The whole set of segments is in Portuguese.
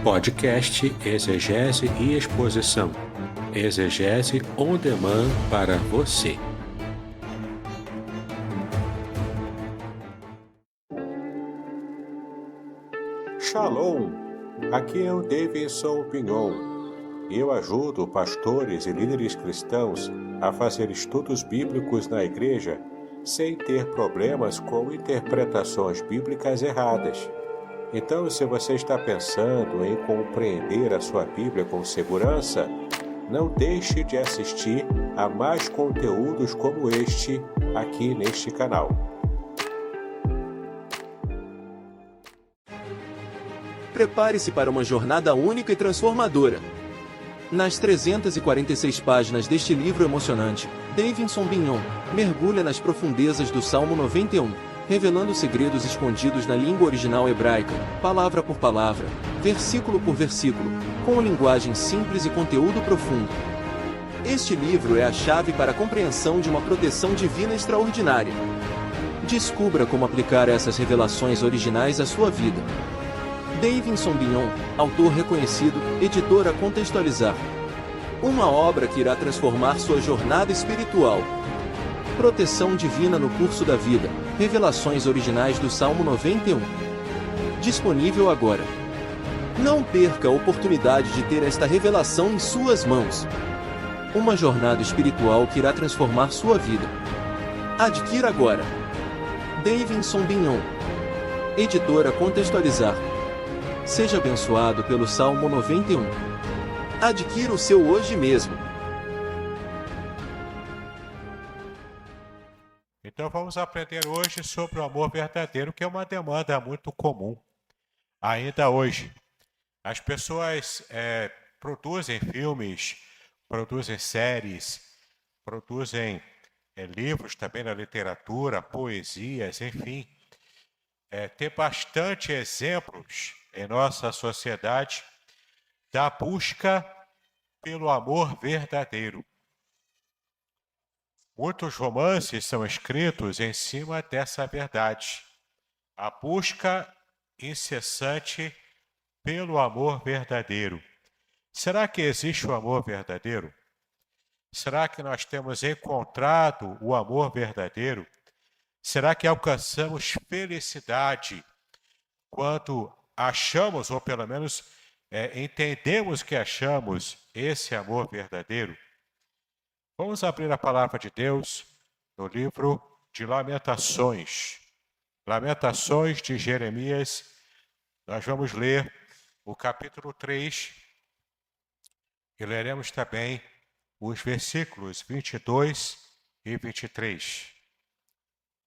Podcast Exegese e Exposição. Exegese on demand para você. Shalom! Aqui é o Davidson Pignon. Eu ajudo pastores e líderes cristãos a fazer estudos bíblicos na igreja sem ter problemas com interpretações bíblicas erradas. Então, se você está pensando em compreender a sua Bíblia com segurança, não deixe de assistir a mais conteúdos como este aqui neste canal. Prepare-se para uma jornada única e transformadora. Nas 346 páginas deste livro emocionante, Davidson Pignon mergulha nas profundezas do Salmo 91, revelando segredos escondidos na língua original hebraica, palavra por palavra, versículo por versículo, com linguagem simples e conteúdo profundo. Este livro é a chave para a compreensão de uma proteção divina extraordinária. Descubra como aplicar essas revelações originais à sua vida. Davidson Pignon, autor reconhecido, editora Contextualizar. Uma obra que irá transformar sua jornada espiritual. Proteção divina no curso da vida. Revelações originais do Salmo 91. Disponível agora. Não perca a oportunidade de ter esta revelação em suas mãos. Uma jornada espiritual que irá transformar sua vida. Adquira agora. Davidson Pignon. Editora Contextualizar. Seja abençoado pelo Salmo 91. Adquira o seu hoje mesmo. Então vamos aprender hoje sobre o amor verdadeiro, que é uma demanda muito comum ainda hoje. As pessoas produzem filmes, produzem séries, produzem livros também na literatura, poesias, enfim. Tem bastante exemplos em nossa sociedade da busca pelo amor verdadeiro. Muitos romances são escritos em cima dessa verdade. A busca incessante pelo amor verdadeiro. Será que existe o amor verdadeiro? Será que nós temos encontrado o amor verdadeiro? Será que alcançamos felicidade quando achamos, ou pelo menos entendemos que achamos esse amor verdadeiro? Vamos abrir a palavra de Deus no livro de Lamentações. Lamentações de Jeremias. Nós vamos ler o capítulo 3 e leremos também os versículos 22 e 23.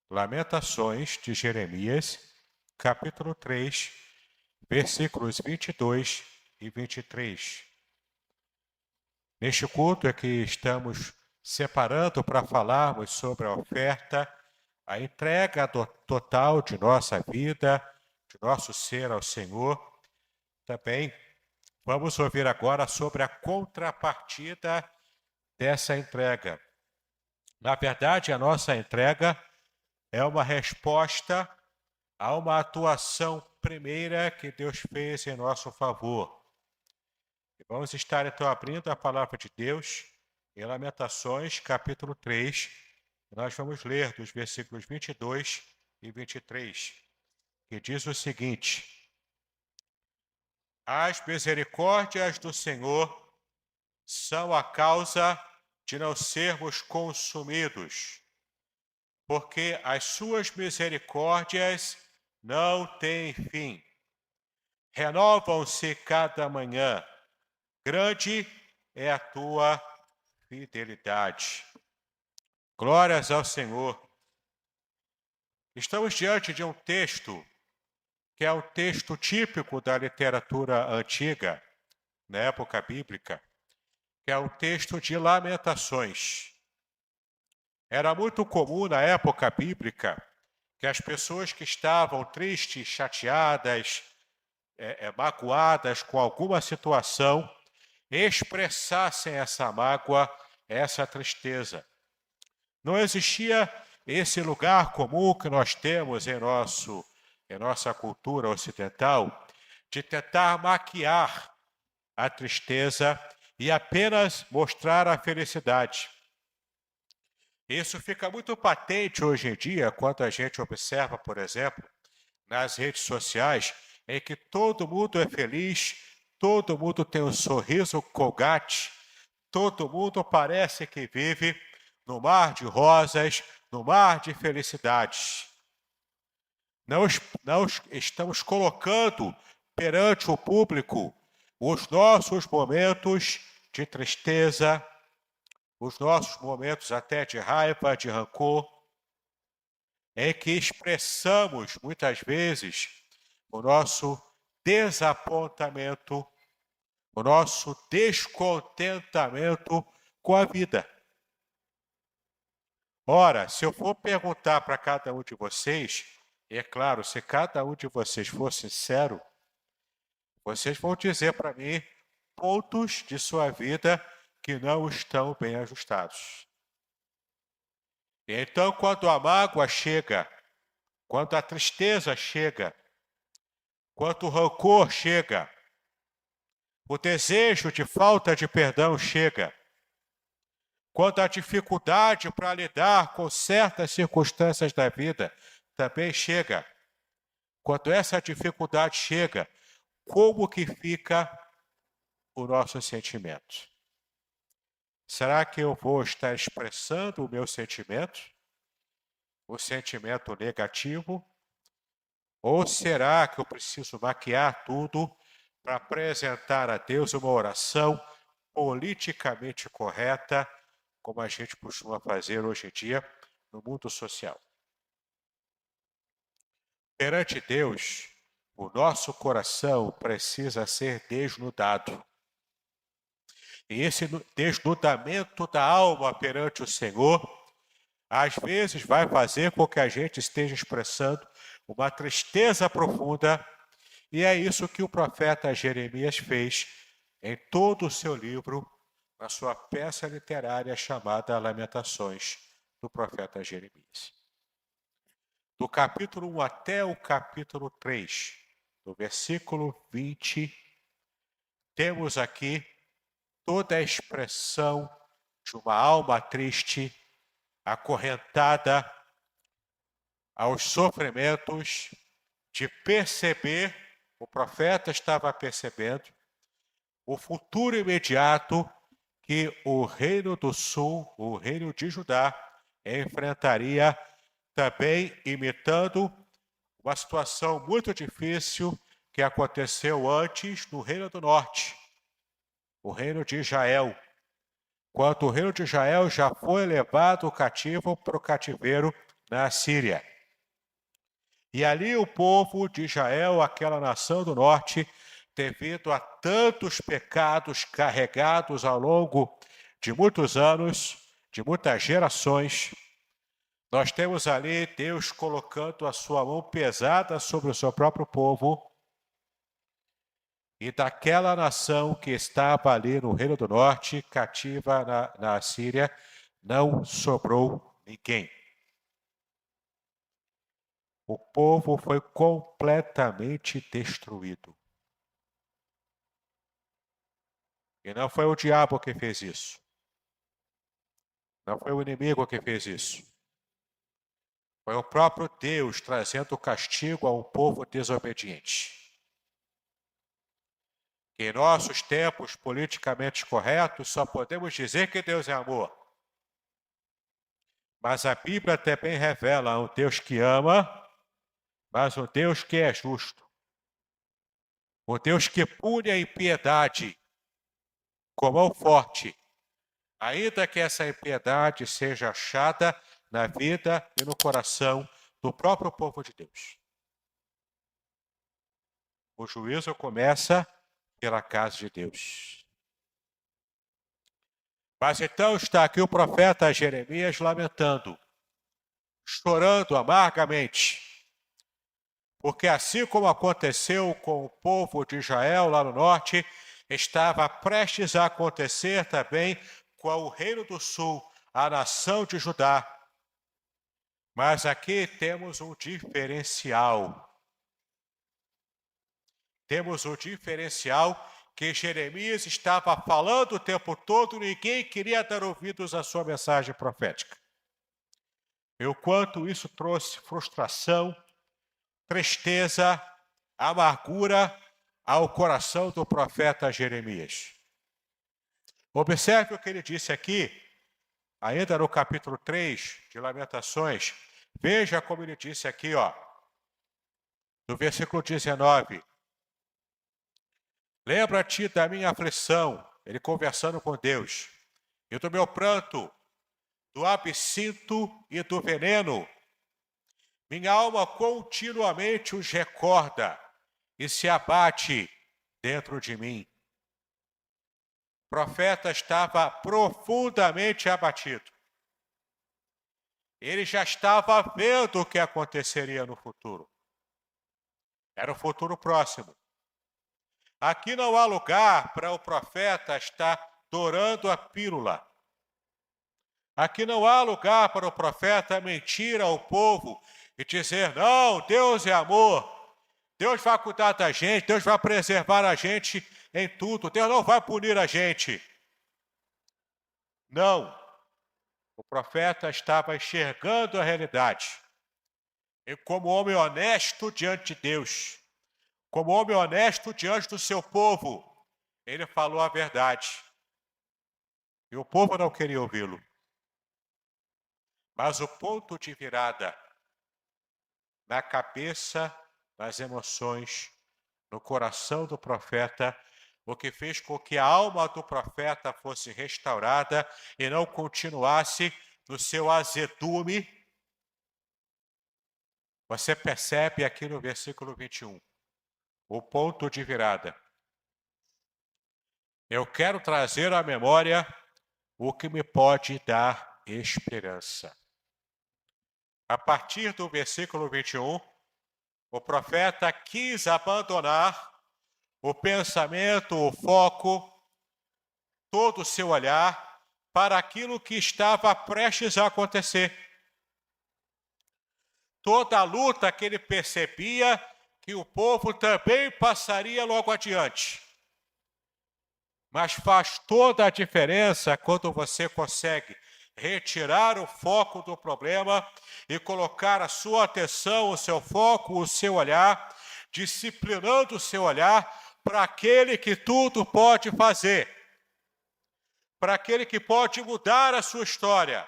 Lamentações de Jeremias, capítulo 3, versículos 22 e 23. Neste culto é que estamos separando para falarmos sobre a oferta, a entrega total de nossa vida, de nosso ser ao Senhor. Também vamos ouvir agora sobre a contrapartida dessa entrega. Na verdade, a nossa entrega é uma resposta a uma atuação primeira que Deus fez em nosso favor. E vamos estar então abrindo a palavra de Deus em Lamentações, capítulo 3. Nós vamos ler dos versículos 22 e 23, que diz o seguinte: As misericórdias do Senhor são a causa de não sermos consumidos, porque as suas misericórdias não têm fim. Renovam-se cada manhã. Grande é a tua fidelidade. Glórias ao Senhor. Estamos diante de um texto que é um texto típico da literatura antiga, na época bíblica, que é o texto de Lamentações. Era muito comum na época bíblica que as pessoas que estavam tristes, chateadas, magoadas com alguma situação, expressassem essa mágoa, essa tristeza. Não existia esse lugar comum que nós temos em nossa cultura ocidental, de tentar maquiar a tristeza e apenas mostrar a felicidade. Isso fica muito patente hoje em dia quando a gente observa, por exemplo, nas redes sociais, em que todo mundo é feliz, todo mundo tem um sorriso colgate, todo mundo parece que vive no mar de rosas, no mar de felicidades. Não estamos colocando perante o público os nossos momentos de tristeza, os nossos momentos até de raiva, de rancor, em que expressamos muitas vezes o nosso desapontamento, o nosso descontentamento com a vida. Ora, se eu for perguntar para cada um de vocês, e é claro, se cada um de vocês for sincero, vocês vão dizer para mim pontos de sua vida que não estão bem ajustados. Então, quando a mágoa chega, quando a tristeza chega, quando o rancor chega, o desejo de falta de perdão chega, quando a dificuldade para lidar com certas circunstâncias da vida também chega, quando essa dificuldade chega, como que fica o nosso sentimento? Será que eu vou estar expressando o meu sentimento? O sentimento negativo? Ou será que eu preciso maquiar tudo para apresentar a Deus uma oração politicamente correta, como a gente costuma fazer hoje em dia no mundo social? Perante Deus, o nosso coração precisa ser desnudado. E esse desnudamento da alma perante o Senhor, às vezes vai fazer com que a gente esteja expressando uma tristeza profunda, e é isso que o profeta Jeremias fez em todo o seu livro, na sua peça literária chamada Lamentações, do profeta Jeremias. Do capítulo 1 até o capítulo 3, do versículo 20, temos aqui toda a expressão de uma alma triste, acorrentada aos sofrimentos, de perceber, o profeta estava percebendo, o futuro imediato que o reino do sul, o reino de Judá, enfrentaria, também imitando uma situação muito difícil que aconteceu antes no reino do norte, o reino de Israel, quando o reino de Israel já foi levado cativo para o cativeiro na Síria. E ali o povo de Israel, aquela nação do norte, devido a tantos pecados carregados ao longo de muitos anos, de muitas gerações, nós temos ali Deus colocando a sua mão pesada sobre o seu próprio povo, e daquela nação que estava ali no Reino do Norte, cativa na Síria, não sobrou ninguém. O povo foi completamente destruído. E não foi o diabo que fez isso. Não foi o inimigo que fez isso. Foi o próprio Deus trazendo castigo a um povo desobediente. Em nossos tempos politicamente corretos, só podemos dizer que Deus é amor. Mas a Bíblia também revela um Deus que ama, mas um Deus que é justo. Um Deus que pune a impiedade com mão forte, ainda que essa impiedade seja achada na vida e no coração do próprio povo de Deus. O juízo começa pela casa de Deus. Mas então está aqui o profeta Jeremias lamentando, chorando amargamente, porque assim como aconteceu com o povo de Israel lá no norte, estava prestes a acontecer também com o reino do sul, a nação de Judá. Mas aqui temos um diferencial. temos o diferencial que Jeremias estava falando o tempo todo e ninguém queria dar ouvidos à sua mensagem profética. E o quanto isso trouxe frustração, tristeza, amargura ao coração do profeta Jeremias. Observe o que ele disse aqui, ainda no capítulo 3 de Lamentações. Veja como ele disse aqui, no versículo 19. Lembra-te da minha aflição, ele conversando com Deus, e do meu pranto, do absinto e do veneno. Minha alma continuamente os recorda e se abate dentro de mim. O profeta estava profundamente abatido. Ele já estava vendo o que aconteceria no futuro. Era o futuro próximo. Aqui não há lugar para o profeta estar dourando a pílula. Aqui não há lugar para o profeta mentir ao povo e dizer, não, Deus é amor, Deus vai cuidar da gente, Deus vai preservar a gente em tudo, Deus não vai punir a gente. Não, o profeta estava enxergando a realidade. E como homem honesto diante de Deus, como homem honesto diante do seu povo, ele falou a verdade. E o povo não queria ouvi-lo. Mas o ponto de virada na cabeça, nas emoções, no coração do profeta, o que fez com que a alma do profeta fosse restaurada e não continuasse no seu azedume, você percebe aqui no versículo 21, o ponto de virada. Eu quero trazer à memória o que me pode dar esperança. A partir do versículo 21, o profeta quis abandonar o pensamento, o foco, todo o seu olhar para aquilo que estava prestes a acontecer. Toda a luta que ele percebia que o povo também passaria logo adiante. Mas faz toda a diferença quando você consegue retirar o foco do problema e colocar a sua atenção, o seu foco, o seu olhar, disciplinando o seu olhar para aquele que tudo pode fazer, para aquele que pode mudar a sua história,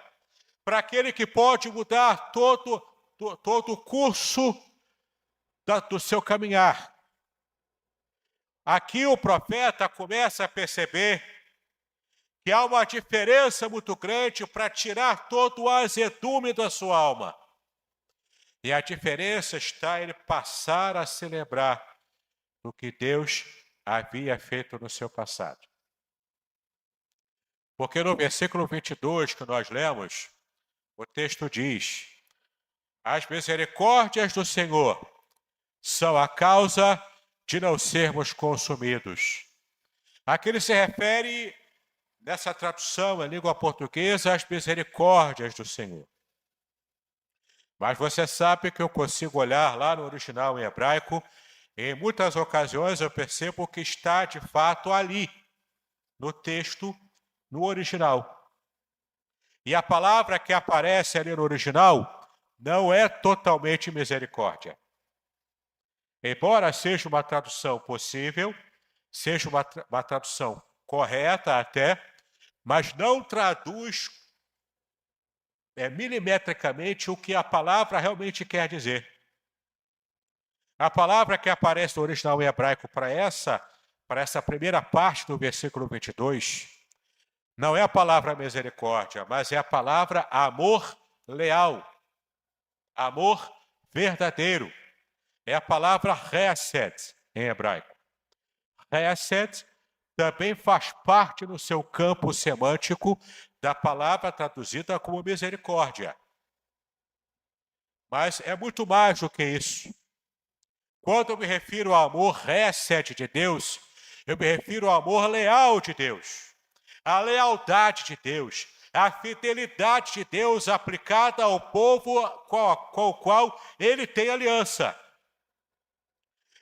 para aquele que pode mudar todo o curso do seu caminhar. Aqui o profeta começa a perceber que há uma diferença muito grande para tirar todo o azedume da sua alma. E a diferença está em ele passar a se lembrar do que Deus havia feito no seu passado. Porque no versículo 22 que nós lemos, o texto diz: as misericórdias do Senhor são a causa de não sermos consumidos. Aqui ele se refere, nessa tradução em língua portuguesa, às misericórdias do Senhor. Mas você sabe que eu consigo olhar lá no original em hebraico, e em muitas ocasiões eu percebo que está de fato ali, no texto, no original. E a palavra que aparece ali no original não é totalmente misericórdia. Embora seja uma tradução possível, seja uma tradução correta até, mas não traduz milimetricamente o que a palavra realmente quer dizer. A palavra que aparece no original em hebraico para essa primeira parte do versículo 22, não é a palavra misericórdia, mas é a palavra amor leal, amor verdadeiro. É a palavra hesed em hebraico. Hesed também faz parte no seu campo semântico da palavra traduzida como misericórdia. Mas é muito mais do que isso. Quando eu me refiro ao amor hesed de Deus, eu me refiro ao amor leal de Deus, a lealdade de Deus, a fidelidade de Deus aplicada ao povo com o qual ele tem aliança.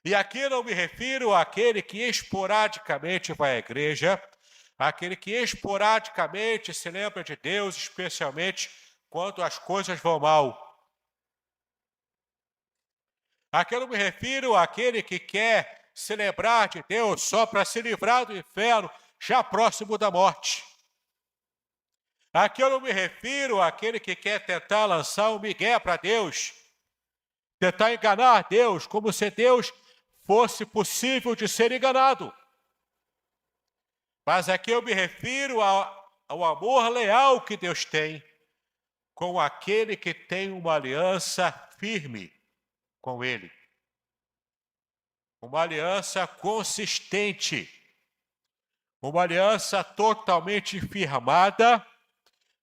E aqui não me refiro àquele que esporadicamente vai à igreja, àquele que esporadicamente se lembra de Deus, especialmente quando as coisas vão mal. Aqui eu não me refiro àquele que quer se lembrar de Deus só para se livrar do inferno, já próximo da morte. Aqui eu não me refiro àquele que quer tentar lançar um migué para Deus, tentar enganar Deus, como se Deus fosse possível de ser enganado. Mas aqui eu me refiro ao amor leal que Deus tem com aquele que tem uma aliança firme com Ele. Uma aliança consistente. Uma aliança totalmente firmada,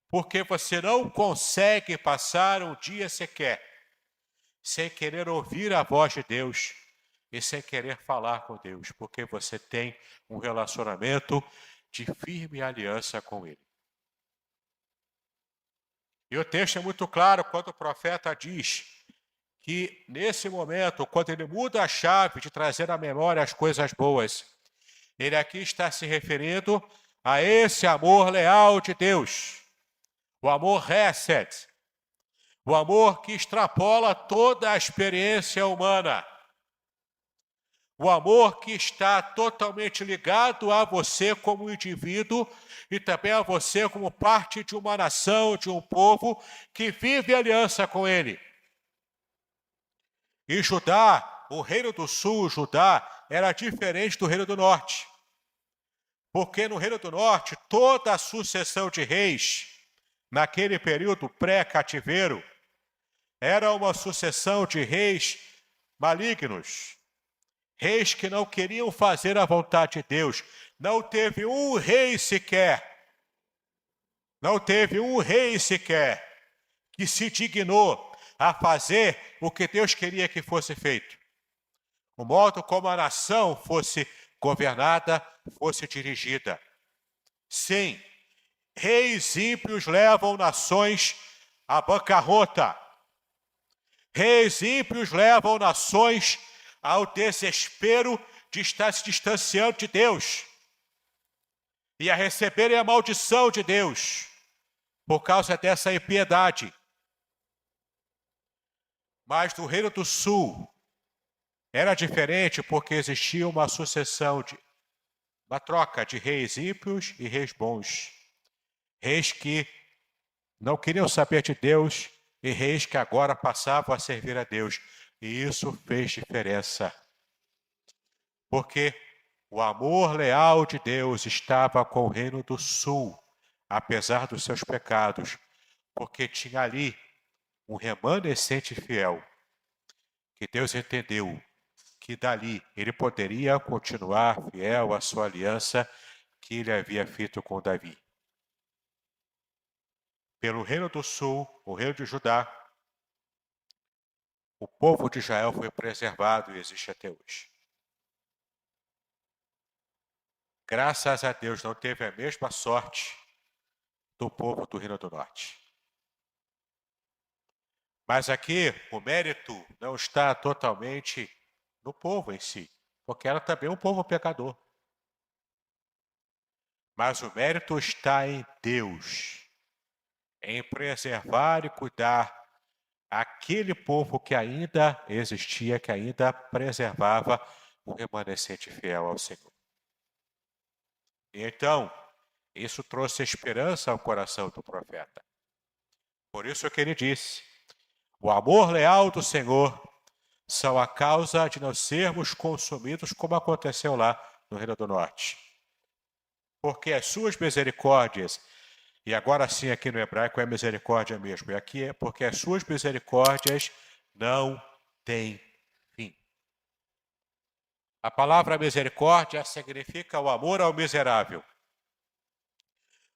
porque você não consegue passar um dia sequer sem querer ouvir a voz de Deus e sem querer falar com Deus, porque você tem um relacionamento de firme aliança com Ele. E o texto é muito claro quando o profeta diz que nesse momento, quando ele muda a chave de trazer à memória as coisas boas, ele aqui está se referindo a esse amor leal de Deus, o amor Hesed, o amor que extrapola toda a experiência humana, o amor que está totalmente ligado a você como indivíduo e também a você como parte de uma nação, de um povo que vive aliança com Ele. E Judá, o reino do sul, Judá, era diferente do reino do norte. Porque no reino do norte, toda a sucessão de reis, naquele período pré-cativeiro, era uma sucessão de reis malignos. Reis que não queriam fazer a vontade de Deus. Não teve um rei sequer que se dignou a fazer o que Deus queria que fosse feito. O modo como a nação fosse governada, fosse dirigida. Sim, reis ímpios levam nações à bancarrota. Reis ímpios levam nações ao desespero de estar se distanciando de Deus e a receberem a maldição de Deus por causa dessa impiedade. Mas no Reino do Sul era diferente porque existia uma sucessão, uma troca de reis ímpios e reis bons. Reis que não queriam saber de Deus e reis que agora passavam a servir a Deus. E isso fez diferença. Porque o amor leal de Deus estava com o Reino do Sul, apesar dos seus pecados, porque tinha ali um remanescente fiel, que Deus entendeu que dali ele poderia continuar fiel à sua aliança que ele havia feito com Davi. Pelo Reino do Sul, o Reino de Judá, o povo de Israel foi preservado e existe até hoje. Graças a Deus não teve a mesma sorte do povo do Reino do Norte. Mas aqui o mérito não está totalmente no povo em si, porque era também um povo pecador. Mas o mérito está em Deus, em preservar e cuidar aquele povo que ainda existia, que ainda preservava o remanescente fiel ao Senhor. E então, isso trouxe esperança ao coração do profeta. Por isso que ele disse: o amor leal do Senhor são a causa de não sermos consumidos como aconteceu lá no Reino do Norte. Porque as suas misericórdias, e agora sim aqui no hebraico é misericórdia mesmo, e aqui é porque as suas misericórdias não têm fim. A palavra misericórdia significa o amor ao miserável.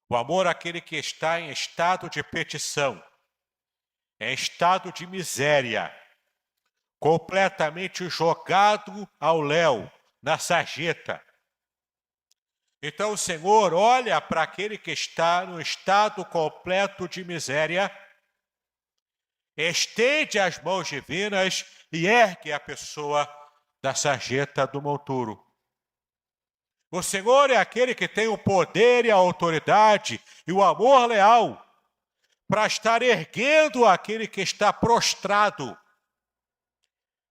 O amor àquele que está em estado de petição, em estado de miséria, completamente jogado ao léu, na sarjeta. Então o Senhor olha para aquele que está no estado completo de miséria, estende as mãos divinas e ergue a pessoa da sarjeta do monturo. O Senhor é aquele que tem o poder e a autoridade e o amor leal para estar erguendo aquele que está prostrado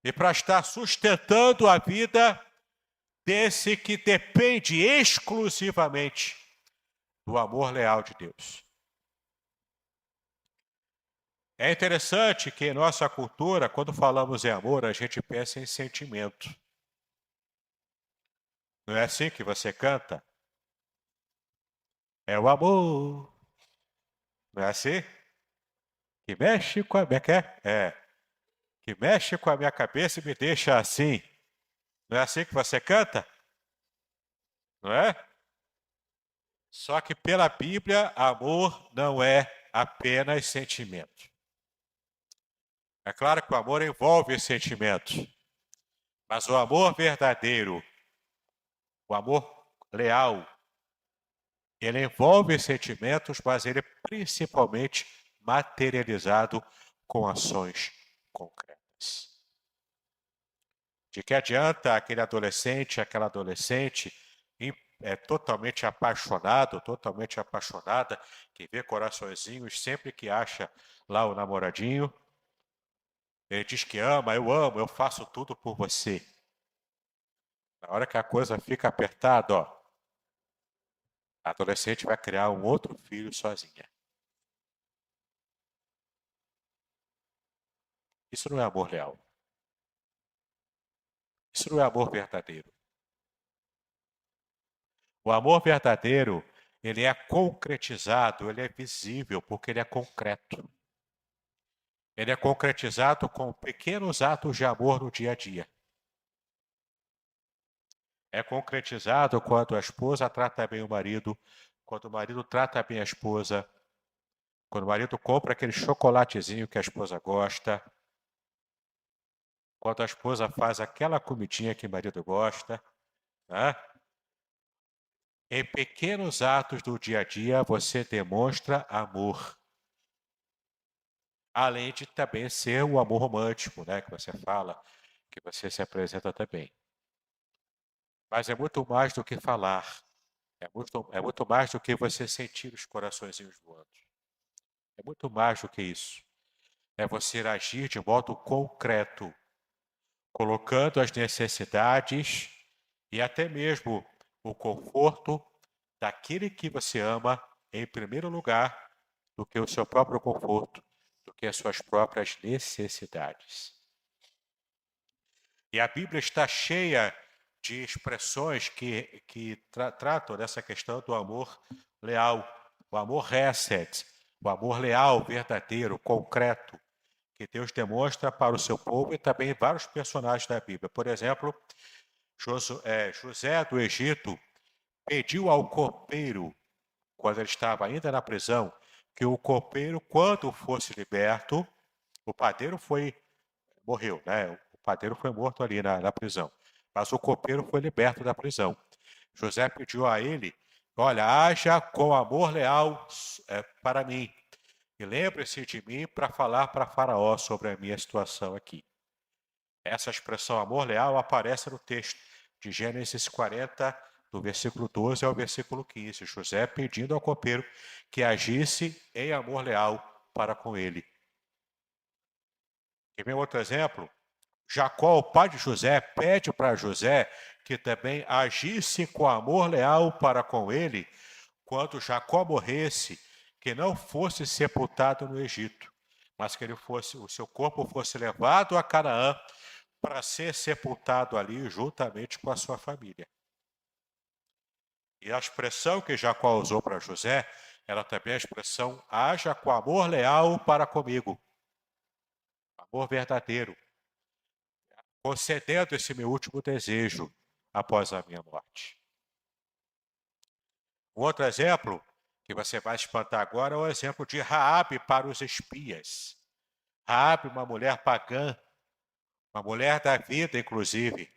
e para estar sustentando a vida desse que depende exclusivamente do amor leal de Deus. É interessante que em nossa cultura, quando falamos em amor, a gente pensa em sentimento. Não é assim que você canta? É o amor. Não é assim? Que mexe com a minha... que mexe com a minha cabeça e me deixa assim. Não é assim que você canta? Não é? Só que pela Bíblia, amor não é apenas sentimento. É claro que o amor envolve sentimentos, mas o amor verdadeiro, o amor leal, ele envolve sentimentos, mas ele é principalmente materializado com ações concretas. De que adianta aquele adolescente, aquela adolescente totalmente apaixonado, totalmente apaixonada, que vê coraçõezinhos sempre que acha lá o namoradinho. Ele diz que ama, eu faço tudo por você. Na hora que a coisa fica apertada, a adolescente vai criar um outro filho sozinha. Isso não é amor leal. Isso não é amor verdadeiro. O amor verdadeiro, ele é concretizado, ele é visível, porque ele é concreto. Ele é concretizado com pequenos atos de amor no dia a dia. É concretizado quando a esposa trata bem o marido, quando o marido trata bem a esposa, quando o marido compra aquele chocolatezinho que a esposa gosta, quando a esposa faz aquela comidinha que o marido gosta, né? Em pequenos atos do dia a dia você demonstra amor. Além de também ser o amor romântico, né? Que você fala, que você se apresenta também. Mas é muito mais do que falar. É muito mais do que você sentir os coraçõezinhos voando. É muito mais do que isso. É você agir de modo concreto, colocando as necessidades e até mesmo o conforto daquele que você ama em primeiro lugar do que o seu próprio conforto, do que as suas próprias necessidades. E a Bíblia está cheia de expressões que tratam dessa questão do amor leal, o amor hesed, o amor leal, verdadeiro, concreto, que Deus demonstra para o seu povo e também vários personagens da Bíblia. Por exemplo, José do Egito pediu ao copeiro, quando ele estava ainda na prisão, que o copeiro, quando fosse liberto, o padeiro morreu, né? O padeiro foi morto ali na prisão, mas o copeiro foi liberto da prisão. José pediu a ele, olha, haja com amor leal para mim, e lembre-se de mim para falar para Faraó sobre a minha situação aqui. Essa expressão amor leal aparece no texto de Gênesis 40, do versículo 12 ao versículo 15. José pedindo ao copeiro que agisse em amor leal para com ele. E vem outro exemplo. Jacó, o pai de José, pede para José que também agisse com amor leal para com ele quando Jacó morresse, que não fosse sepultado no Egito, mas que o seu corpo fosse levado a Canaã para ser sepultado ali juntamente com a sua família. E a expressão que Jacó usou para José, ela também é a expressão haja com amor leal para comigo. Amor verdadeiro. Concedendo esse meu último desejo após a minha morte. Um outro exemplo que você vai espantar agora é o exemplo de Raabe para os espias. Raabe, uma mulher pagã, uma mulher da vida, inclusive,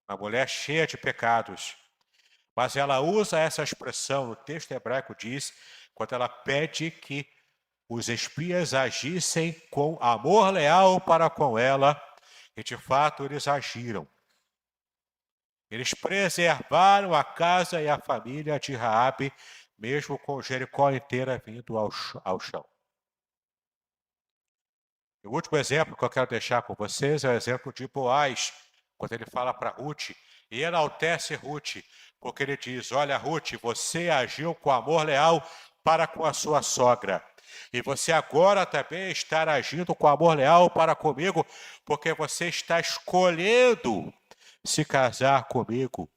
uma mulher cheia de pecados. Mas ela usa essa expressão, o texto hebraico diz, quando ela pede que os espias agissem com amor leal para com ela, e de fato eles agiram. Eles preservaram a casa e a família de Raabe, mesmo com Jericó inteira vindo ao chão. O último exemplo que eu quero deixar com vocês é o exemplo de Boaz, quando ele fala para Ruth, e enaltece Ruth, porque ele diz: olha, Ruth, você agiu com amor leal para com a sua sogra. E você agora também está agindo com amor leal para comigo, porque você está escolhendo se casar comigo,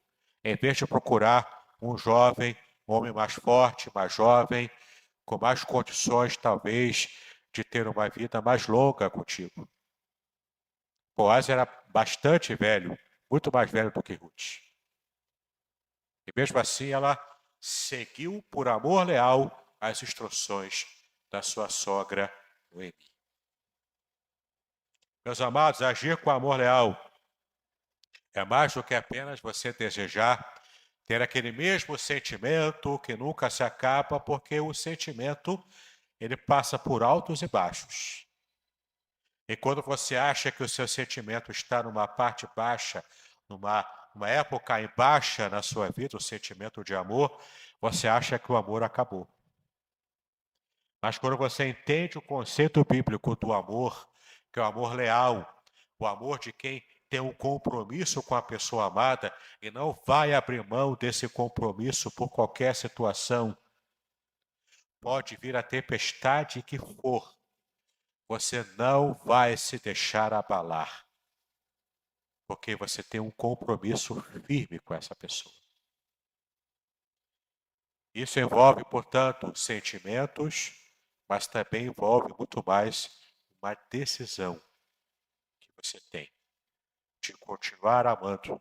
em vez de procurar um jovem, um homem mais forte, mais jovem, com mais condições, talvez, de ter uma vida mais longa contigo. Boaz era bastante velho, muito mais velho do que Ruth. E mesmo assim ela seguiu por amor leal as instruções da sua sogra Noemi. Meus amados, agir com amor leal é mais do que apenas você desejar ter aquele mesmo sentimento que nunca se acaba, porque o sentimento ele passa por altos e baixos. E quando você acha que o seu sentimento está numa parte baixa, numa época em baixa na sua vida, o sentimento de amor, você acha que o amor acabou. Mas quando você entende o conceito bíblico do amor, que é o amor leal, o amor de quem tem um compromisso com a pessoa amada e não vai abrir mão desse compromisso por qualquer situação, pode vir a tempestade que for, você não vai se deixar abalar, porque você tem um compromisso firme com essa pessoa. Isso envolve, portanto, sentimentos, mas também envolve muito mais uma decisão que você tem de continuar amando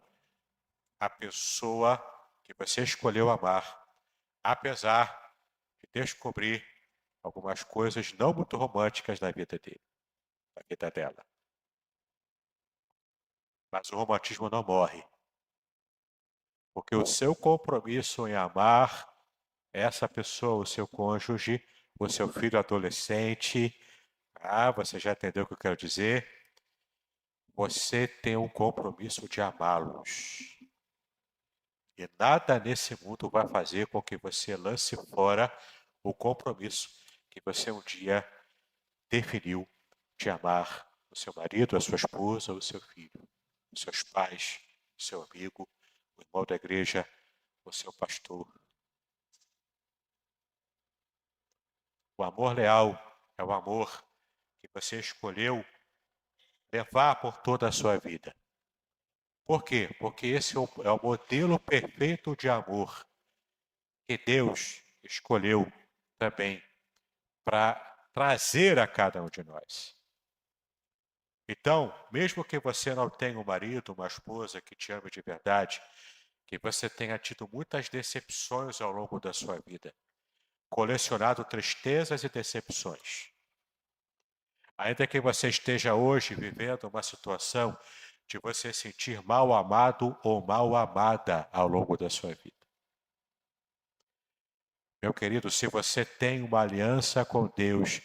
a pessoa que você escolheu amar, apesar de descobrir algumas coisas não muito românticas na vida dele, na vida dela. Mas o romantismo não morre, porque o seu compromisso em amar essa pessoa, o seu cônjuge, o seu filho adolescente, você já entendeu o que eu quero dizer? Você tem um compromisso de amá-los. E nada nesse mundo vai fazer com que você lance fora o compromisso que você um dia definiu de amar o seu marido, a sua esposa, o seu filho, os seus pais, o seu amigo, o irmão da igreja, o seu pastor. O amor leal é o amor que você escolheu levar por toda a sua vida. Por quê? Porque esse é o modelo perfeito de amor que Deus escolheu também para trazer a cada um de nós. Então, mesmo que você não tenha um marido, uma esposa que te ame de verdade, que você tenha tido muitas decepções ao longo da sua vida, colecionado tristezas e decepções, ainda que você esteja hoje vivendo uma situação de você sentir mal amado ou mal amada ao longo da sua vida. Meu querido, se você tem uma aliança com Deus,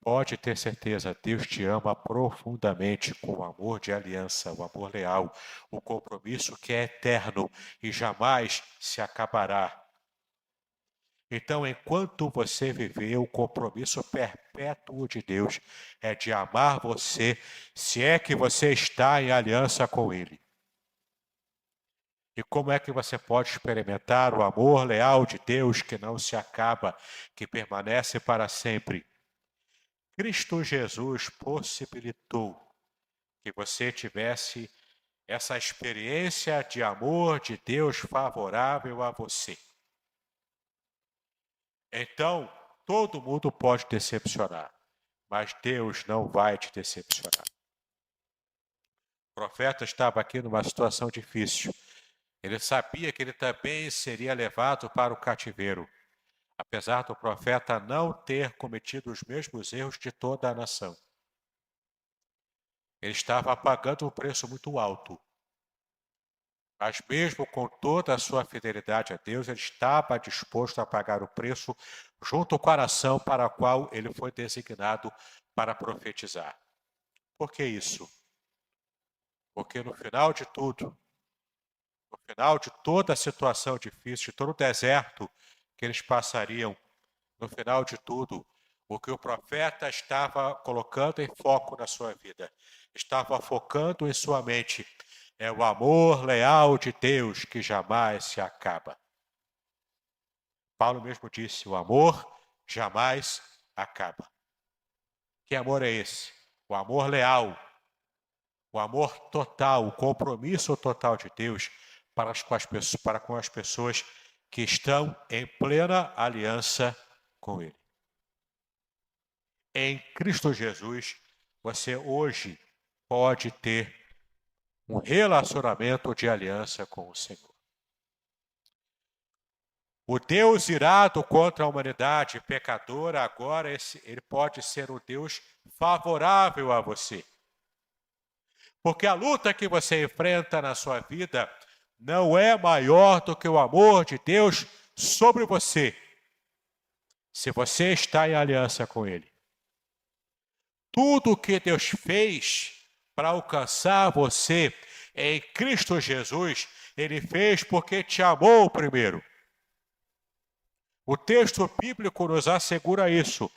pode ter certeza, Deus te ama profundamente com o amor de aliança, o amor leal, o compromisso que é eterno e jamais se acabará. Então, enquanto você viver, o compromisso perpétuo de Deus é de amar você, se é que você está em aliança com Ele. E como é que você pode experimentar o amor leal de Deus que não se acaba, que permanece para sempre? Cristo Jesus possibilitou que você tivesse essa experiência de amor de Deus favorável a você. Então, todo mundo pode decepcionar, mas Deus não vai te decepcionar. O profeta estava aqui numa situação difícil. Ele sabia que ele também seria levado para o cativeiro, apesar do profeta não ter cometido os mesmos erros de toda a nação. Ele estava pagando um preço muito alto. Mas mesmo com toda a sua fidelidade a Deus, ele estava disposto a pagar o preço junto com a nação para a qual ele foi designado para profetizar. Por que isso? Porque no final de tudo, No final de toda a situação difícil, de todo o deserto que eles passariam, no final de tudo, o que o profeta estava colocando em foco na sua vida, estava focando em sua mente, é o amor leal de Deus que jamais se acaba. Paulo mesmo disse, o amor jamais acaba. Que amor é esse? O amor leal, o amor total, o compromisso total de Deus para com as pessoas que estão em plena aliança com Ele. Em Cristo Jesus, você hoje pode ter um relacionamento de aliança com o Senhor. O Deus irado contra a humanidade pecadora, agora ele pode ser o Deus favorável a você. Porque a luta que você enfrenta na sua vida não é maior do que o amor de Deus sobre você, se você está em aliança com Ele. Tudo o que Deus fez para alcançar você em Cristo Jesus, Ele fez porque te amou primeiro. O texto bíblico nos assegura isso.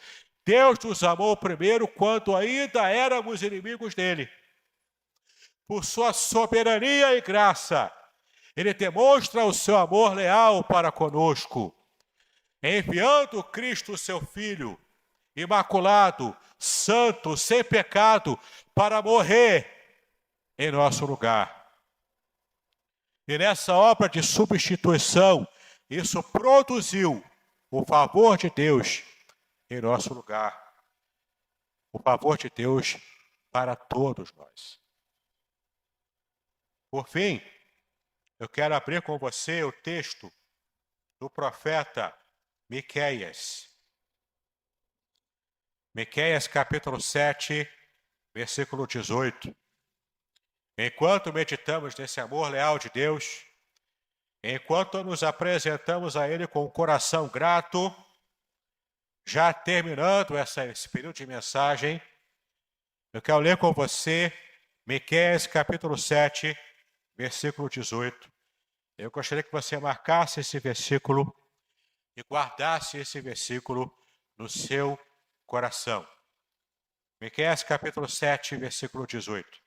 Deus nos amou primeiro quando ainda éramos inimigos dele. Por sua soberania e graça, Ele demonstra o seu amor leal para conosco, enviando Cristo, seu Filho, imaculado, santo, sem pecado, para morrer em nosso lugar. E nessa obra de substituição, isso produziu o favor de Deus em nosso lugar. O favor de Deus para todos nós. Por fim, eu quero abrir com você o texto do profeta Miqueias. Miqueias capítulo 7, versículo 18. Enquanto meditamos nesse amor leal de Deus, enquanto nos apresentamos a Ele com o coração grato, já terminando esse período de mensagem, eu quero ler com você Miqueias capítulo 7, versículo 18. Eu gostaria que você marcasse esse versículo e guardasse esse versículo no seu coração. Miqueias capítulo 7, versículo 18.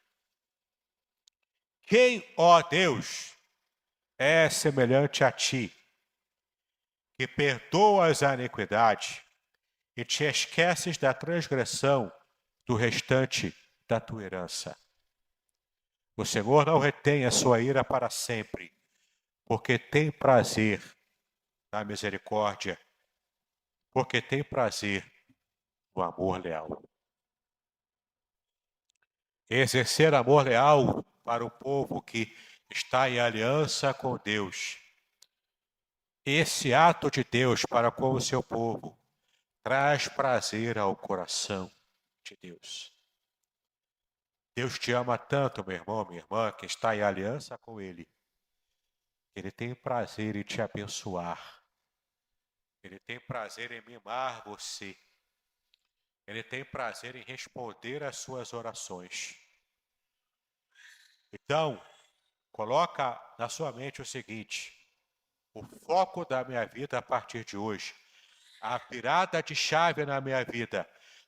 Quem, ó Deus, é semelhante a ti, que perdoas a iniquidade e te esqueces da transgressão do restante da tua herança. O Senhor não retém a sua ira para sempre, porque tem prazer na misericórdia, porque tem prazer no amor leal. Exercer amor leal para o povo que está em aliança com Deus. Esse ato de Deus para com o seu povo traz prazer ao coração de Deus. Deus te ama tanto, meu irmão, minha irmã, que está em aliança com Ele. Ele tem prazer em te abençoar. Ele tem prazer em mimar você. Ele tem prazer em responder às suas orações. Então, coloca na sua mente o seguinte: o foco da minha vida a partir de hoje, a virada de chave na minha vida,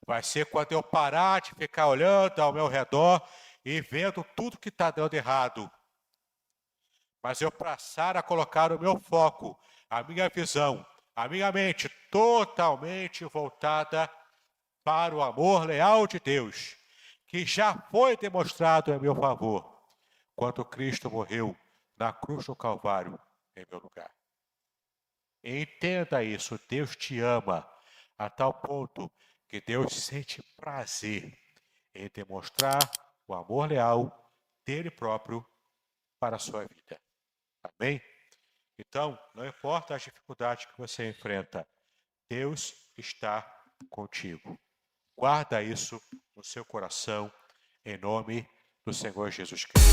vai ser quando eu parar de ficar olhando ao meu redor e vendo tudo que está dando errado. Mas eu passar a colocar o meu foco, a minha visão, a minha mente totalmente voltada para o amor leal de Deus, que já foi demonstrado em meu favor, quando Cristo morreu na cruz do Calvário em meu lugar. Entenda isso, Deus te ama a tal ponto que Deus sente prazer em demonstrar o amor leal dele próprio para a sua vida. Amém? Então, não importa as dificuldades que você enfrenta, Deus está contigo. Guarda isso no seu coração, em nome do Senhor Jesus Cristo.